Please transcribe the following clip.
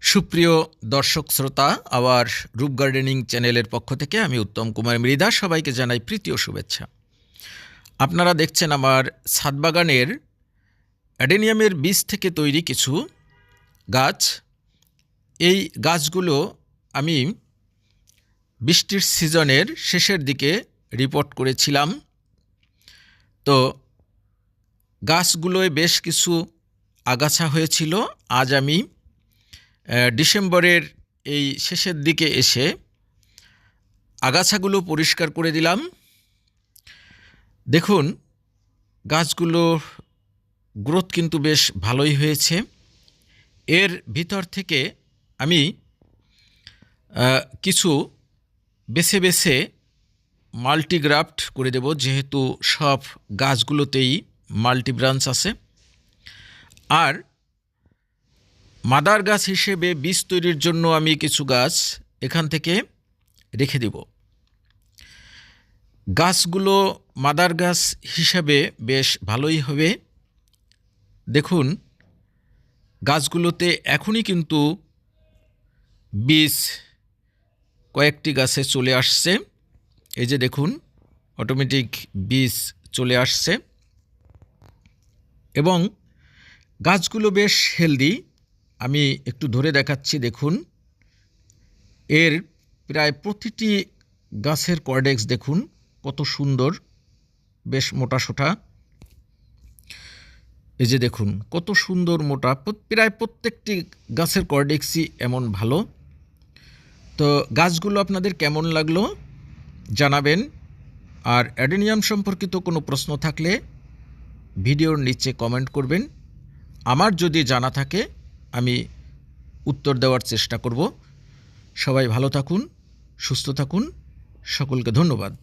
সুপ্রিয় দর্শক শ্রোতা, আবার রূপ গার্ডেনিং চ্যানেলের পক্ষ থেকে আমি উত্তম কুমার মৃধা সবাইকে জানাই প্রীতি ও শুভেচ্ছা। আপনারা দেখছেন আমার ছাদ বাগানের অ্যাডেনিয়ামের বীজ থেকে তৈরি কিছু গাছ। এই গাছগুলো আমি বৃষ্টির সিজনের শেষের দিকে রিপোর্ট করেছিলাম। তো গাছগুলোয় বেশ কিছু আগাছা হয়েছিল। আজ আমি ডিসেম্বরের এই শেষের দিকে এসে আগাছাগুলো পরিষ্কার করে দিলাম। দেখুন, গাছগুলোর গ্রোথ কিন্তু বেশ ভালোই হয়েছে। এর ভিতর থেকে আমি কিছু বেছে বেছে মাল্টিগ্রাফট করে দেব, যেহেতু সব গাছগুলোতেই মাল্টি ব্রাঞ্চ আছে। আর মাদার গাছ হিসেবে বীজ তৈরির জন্য আমি কিছু গাছ এখান থেকে রেখে দেব। গাছগুলো মাদার গাছ হিসাবে বেশ ভালোই হবে। দেখুন, গাছগুলোতে এখনই কিন্তু বীজ কয়েকটি গাছে চলে আসছে। এই যে দেখুন, অটোমেটিক বীজ চলে আসছে এবং গাছগুলো বেশ হেলদি। আমি একটু ধরে দেখাচ্ছি। দেখুন, এর প্রায় প্রতিটি গাছের কর্ডেক্স দেখুন কত সুন্দর, বেশ মোটা সোটা। এই যে দেখুন কত সুন্দর মোটা, প্রায় প্রত্যেকটি গাছের কর্ডেক্সই এমন ভালো। তো গাছগুলো আপনাদের কেমন লাগলো জানাবেন। আর অ্যাডেনিয়াম সম্পর্কিত কোনো প্রশ্ন থাকলে ভিডিওর নিচে কমেন্ট করবেন। আমার যদি জানা থাকে আমি উত্তর দেওয়ার চেষ্টা করব। সবাই ভালো থাকুন, সুস্থ থাকুন, সকলকে ধন্যবাদ।